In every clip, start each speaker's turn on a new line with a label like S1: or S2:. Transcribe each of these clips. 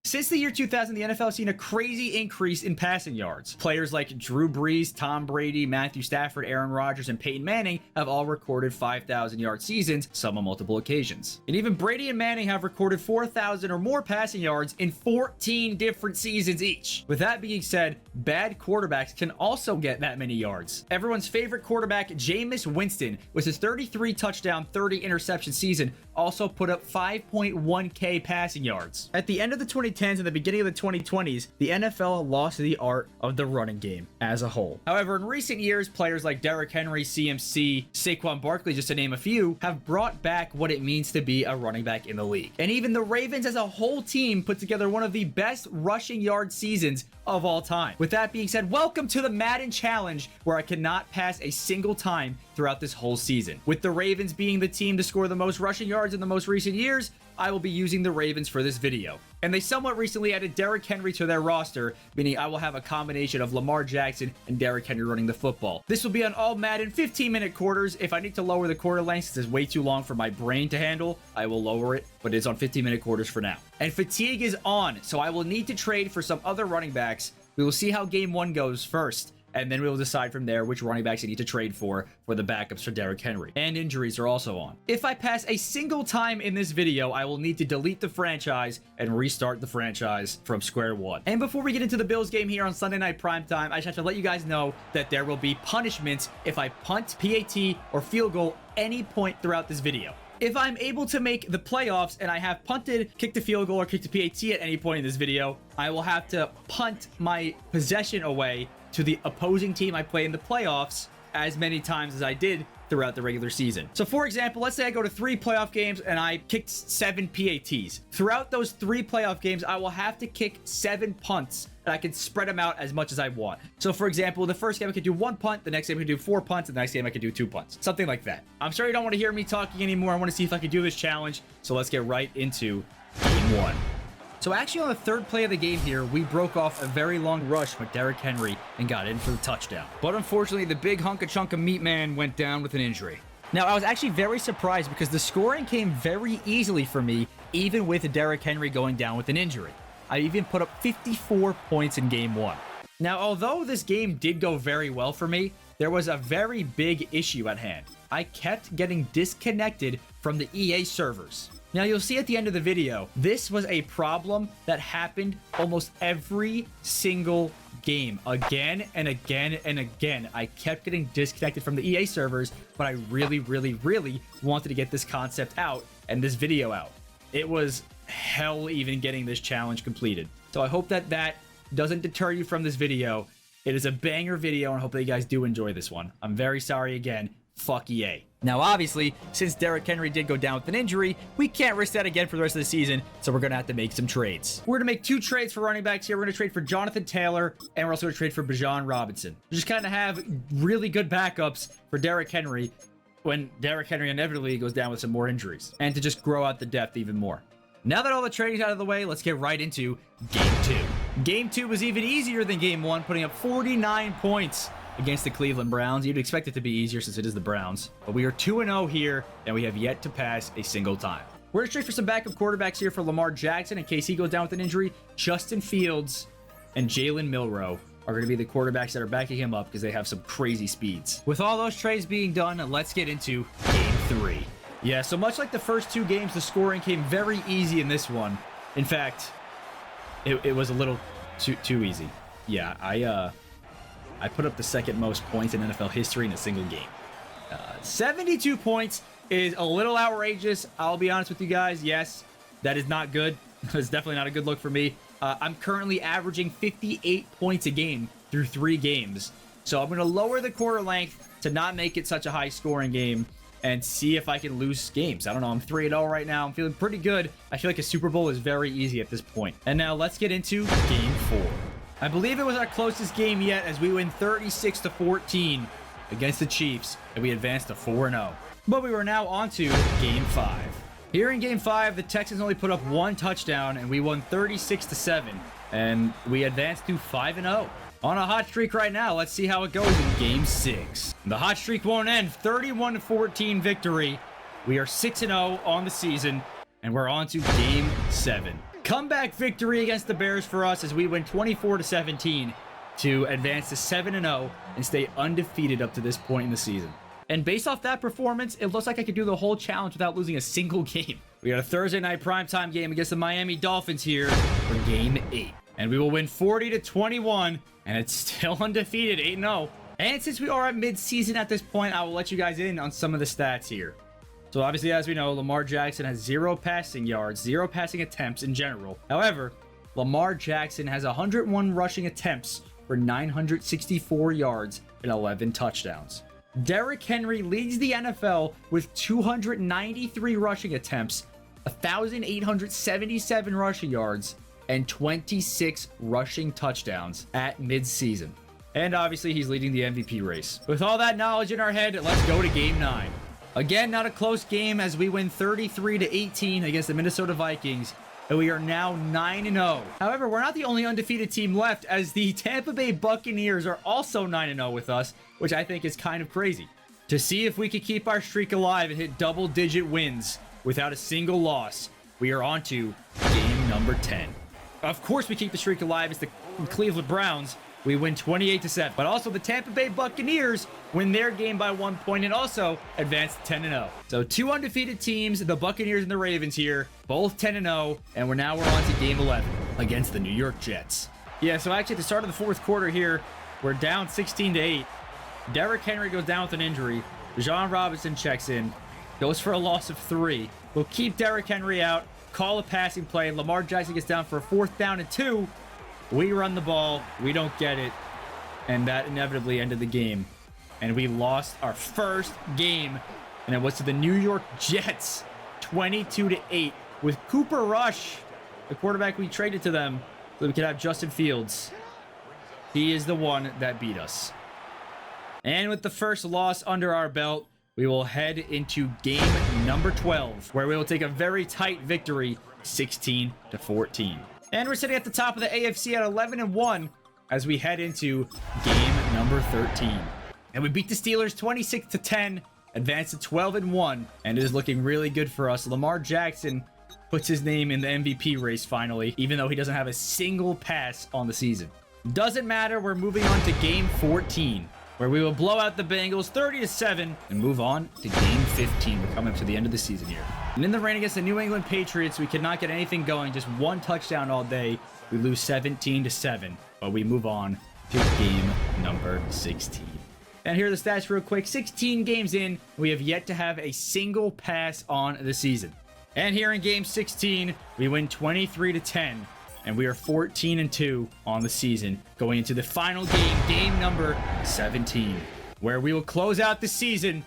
S1: Since the year 2000, the NFL has seen a crazy increase in passing yards. Players like Drew Brees, Tom Brady, Matthew Stafford, Aaron Rodgers, and Peyton Manning have all recorded 5,000-yard seasons, some on multiple occasions. And even Brady and Manning have recorded 4,000 or more passing yards in 14 different seasons each. With that being said, bad quarterbacks can also get that many yards. Everyone's favorite quarterback, Jameis Winston, with his 33 touchdown, 30 interception season, also put up 5.1K passing yards. At the end of the 2010s and the beginning of the 2020s, the NFL lost the art of the running game as a whole. However, in recent years, players like Derrick Henry, CMC, Saquon Barkley, just to name a few, have brought back what it means to be a running back in the league. And even the Ravens as a whole team put together one of the best rushing yard seasons of all time. With that being said, welcome to the Madden Challenge, where I cannot pass a single time throughout this whole season. With the Ravens being the team to score the most rushing yards in the most recent years, I will be using the Ravens for this video. And they somewhat recently added Derrick Henry to their roster, meaning I will have a combination of Lamar Jackson and Derrick Henry running the football. This will be on all Madden 15-minute quarters. If I need to lower the quarter length, since it's way too long for my brain to handle, I will lower it, but it's on 15-minute quarters for now. And fatigue is on, so I will need to trade for some other running backs. We will see how game one goes first, and then we will decide from there which running backs I need to trade for the backups for Derrick Henry. And injuries are also on. If I pass a single time in this video, I will need to delete the franchise and restart the franchise from square one. And before we get into the Bills game here on Sunday Night Primetime, I just have to let you guys know that there will be punishments if I punt, PAT, or field goal any point throughout this video. If I'm able to make the playoffs and I have punted, kicked a field goal, or kicked a PAT at any point in this video, I will have to punt my possession away to the opposing team I play in the playoffs as many times as I did throughout the regular season. So for example, let's say I go to 3 playoff games and I kicked 7 PATs. Throughout those 3 playoff games, I will have to kick 7 punts, and I can spread them out as much as I want. So for example, the first game I could do 1 punt, the next game I could do 4 punts, and the next game I could do 2 punts. Something like that. I'm sure you don't want to hear me talking anymore. I want to see if I can do this challenge. So let's get right into game 1. So actually on the 3rd play of the game here, we broke off a very long rush with Derrick Henry and got in for the touchdown. But unfortunately, the big hunk of chunk of meat man went down with an injury. Now, I was actually very surprised because the scoring came very easily for me, even with Derrick Henry going down with an injury. I even put up 54 points in game 1. Now, although this game did go very well for me, there was a very big issue at hand. I kept getting disconnected from the EA servers. Now, you'll see at the end of the video, this was a problem that happened almost every single game. Again and again and again. I kept getting disconnected from the EA servers, but I really wanted to get this concept out and this video out. It was hell even getting this challenge completed. So I hope that that doesn't deter you from this video. It is a banger video, and I hope that you guys do enjoy this one. I'm very sorry again. Fuck EA. Now, obviously, since Derrick Henry did go down with an injury, we can't risk that again for the rest of the season, so we're going to have to make some trades. We're going to make 2 trades for running backs here. We're going to trade for Jonathan Taylor, and we're also going to trade for Bijan Robinson. Just kind of have really good backups for Derrick Henry when Derrick Henry inevitably goes down with some more injuries, and to just grow out the depth even more. Now that all the trading's out of the way, let's get right into Game 2. Game 2 was even easier than Game 1, putting up 49 points against the Cleveland Browns. You'd expect it to be easier since it is the Browns. But we are 2-0 here, and we have yet to pass a single time. We're going to trade for some backup quarterbacks here for Lamar Jackson in case he goes down with an injury. Justin Fields and Jalen Milroe are going to be the quarterbacks that are backing him up because they have some crazy speeds. With all those trades being done, let's get into Game 3. Yeah, so much like the first 2 games, the scoring came very easy in this one. In fact, it was a little too easy. Yeah, I put up the 2nd most points in NFL history in a single game. 72 points is a little outrageous. I'll be honest with you guys. Yes, that is not good. It's definitely not a good look for me. I'm currently averaging 58 points a game through 3 games. So I'm going to lower the quarter length to not make it such a high scoring game and see if I can lose games. I don't know. I'm 3-0 right now. I'm feeling pretty good. I feel like a Super Bowl is very easy at this point. And now let's get into Game 4. I believe it was our closest game yet as we win 36-14 against the Chiefs, and we advanced to 4-0. But we were now on to Game 5. Here in Game 5, the Texans only put up 1 touchdown, and we won 36-7, and we advanced to 5-0. On a hot streak right now, let's see how it goes in Game 6. The hot streak won't end. 31-14 victory. We are 6-0 on the season, and we're on to Game 7. comeback victory against the Bears for us as we win 24-17 to advance to 7-0 and stay undefeated up to this point in the season. And based off that performance, it looks like I could do the whole challenge without losing a single game. We got a Thursday night primetime game against the Miami Dolphins here for Game 8. And we will win 40-21, and it's still undefeated, 8-0. And since we are at mid-season at this point, I will let you guys in on some of the stats here. So obviously, as we know, Lamar Jackson has 0 passing yards, 0 passing attempts in general. However, Lamar Jackson has 101 rushing attempts for 964 yards and 11 touchdowns. Derrick Henry leads the NFL with 293 rushing attempts, 1,877 rushing yards, and 26 rushing touchdowns at mid-season. And obviously, he's leading the MVP race. With all that knowledge in our head, let's go to Game 9. Again, not a close game as we win 33-18 against the Minnesota Vikings, and we are now 9-0. However, we're not the only undefeated team left, as the Tampa Bay Buccaneers are also 9-0 with us, which I think is kind of crazy. To see if we can keep our streak alive and hit double-digit wins without a single loss, we are on to game number 10. Of course, we keep the streak alive as the Cleveland Browns. We win 28-7. But also the Tampa Bay Buccaneers win their game by 1 point and also advance to 10-0. So 2 undefeated teams, the Buccaneers and the Ravens here, both 10-0, and we're on to game 11 against the New York Jets. Yeah, so actually at the start of the 4th quarter here, we're down 16-8. Derrick Henry goes down with an injury. Bijan Robinson checks in, goes for a loss of 3. We'll keep Derrick Henry out, call a passing play. Lamar Jackson gets down for a 4th down and 2. We run the ball, we don't get it, and that inevitably ended the game. And we lost our first game, and it was to the New York Jets, 22-8, with Cooper Rush, the quarterback we traded to them, so we could have Justin Fields. He is the one that beat us. And with the first loss under our belt, we will head into game number 12, where we will take a very tight victory, 16-14. And we're sitting at the top of the AFC at 11-1 as we head into game number 13. And we beat the Steelers 26-10, advanced to 12-1, and it is looking really good for us. Lamar Jackson puts his name in the MVP race finally, even though he doesn't have a single pass on the season. Doesn't matter, we're moving on to game 14, where we will blow out the Bengals 30-7 and move on to game 15. We're coming up to the end of the season here. And in the rain against the New England Patriots, we could not get anything going, just 1 touchdown all day. We lose 17-7, but we move on to game number 16. And here are the stats real quick. 16 games in, we have yet to have a single pass on the season. And here in game 16, we win 23-10. And we are 14-2 on the season, going into the final game, game number 17, where we will close out the season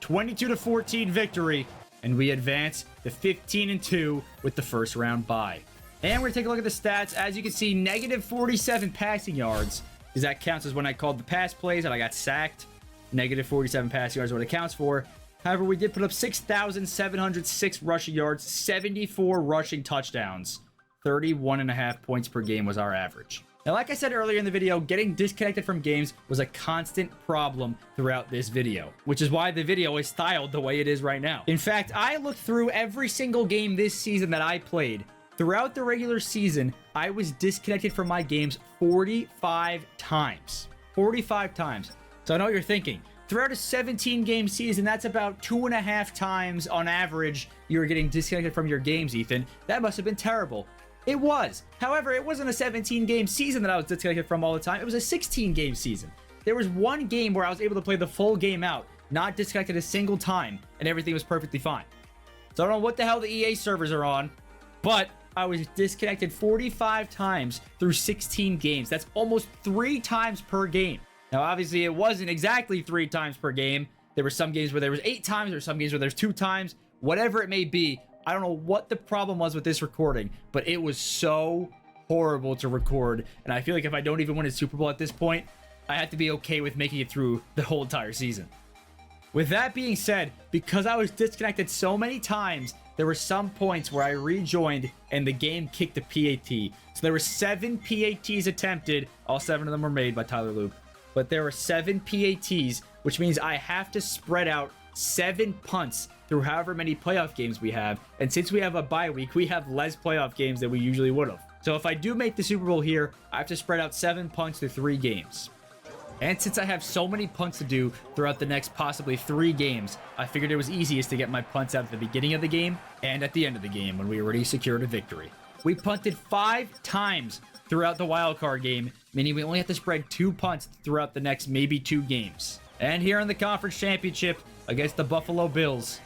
S1: 22-14 victory, and we advance to 15-2 with the first round bye. And we're gonna take a look at the stats. As you can see, negative 47 passing yards, because that counts as when I called the pass plays and I got sacked. Negative 47 passing yards is what it counts for. However, we did put up 6,706 rushing yards, 74 rushing touchdowns. 31.5 points per game was our average. Now, like I said earlier in the video, getting disconnected from games was a constant problem throughout this video, which is why the video is styled the way it is right now. In fact, I looked through every single game this season that I played. Throughout the regular season, I was disconnected from my games 45 times. 45 times. So I know what you're thinking. Throughout a 17-game season, that's about 2.5 times on average you were getting disconnected from your games, Ethan. That must have been terrible. It was. However, it wasn't a 17-game season that I was disconnected from all the time. It was a 16-game season. There was one game where I was able to play the full game out, not disconnected a single time, and everything was perfectly fine. So I don't know what the hell the EA servers are on, but I was disconnected 45 times through 16 games. That's almost 3 times per game. Now, obviously, it wasn't exactly 3 times per game. There were some games where there was 8 times, there were some games where there's 2 times. Whatever it may be, I don't know what the problem was with this recording, but it was so horrible to record. And I feel like if I don't even win a Super Bowl at this point, I have to be okay with making it through the whole entire season. With that being said, because I was disconnected so many times, there were some points where I rejoined and the game kicked a PAT. So there were 7 PATs attempted. All 7 of them were made by Tyler Luke. But there were 7 PATs, which means I have to spread out 7 punts through however many playoff games we have. And since we have a bye week, we have less playoff games than we usually would have. So if I do make the Super Bowl here, I have to spread out 7 punts through 3 games. And since I have so many punts to do throughout the next possibly 3 games, I figured it was easiest to get my punts out at the beginning of the game and at the end of the game when we already secured a victory. We punted 5 times throughout the wildcard game, meaning we only have to spread 2 punts throughout the next maybe 2 games. And here in the conference championship against the Buffalo Bills,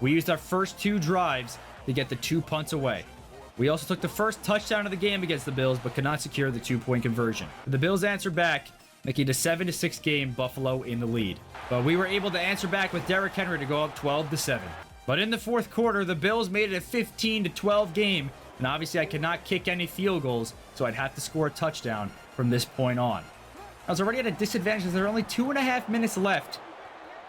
S1: we used our first 2 drives to get the 2 punts away. We also took the first touchdown of the game against the Bills, but could not secure the 2-point conversion. The Bills answered back, making it a 7-6 game, Buffalo in the lead. But we were able to answer back with Derrick Henry to go up 12-7. But in the fourth quarter, the Bills made it a 15-12 game, and obviously I could not kick any field goals, so I'd have to score a touchdown from this point on. I was already at a disadvantage as there are only 2.5 minutes left.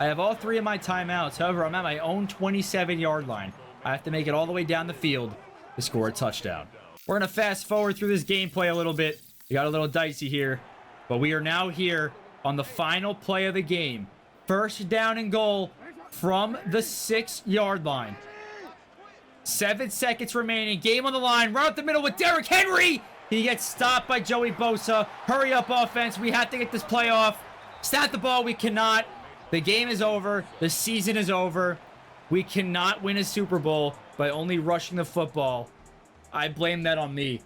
S1: I have all 3 of my timeouts. However, I'm at my own 27-yard line. I have to make it all the way down the field to score a touchdown. We're going to fast forward through this gameplay a little bit. We got a little dicey here, but we are now here on the final play of the game. First down and goal from the 6-yard line. 7 seconds remaining. Game on the line. Right up the middle with Derrick Henry. He gets stopped by Joey Bosa. Hurry up, offense. We have to get this play off. Snap the ball. We cannot. The game is over. The season is over. We cannot win a Super Bowl by only rushing the football. I blame that on me.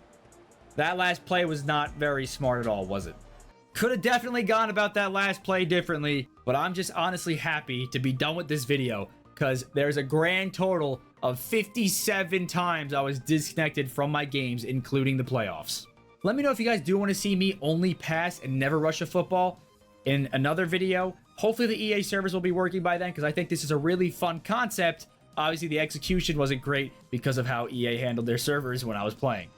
S1: That last play was not very smart at all, was it? Could have definitely gone about that last play differently, but I'm just honestly happy to be done with this video because there's a grand total of 57 times I was disconnected from my games, including the playoffs. Let me know if you guys do want to see me only pass and never rush a football in another video. Hopefully the EA servers will be working by then because I think this is a really fun concept. Obviously the execution wasn't great because of how EA handled their servers when I was playing.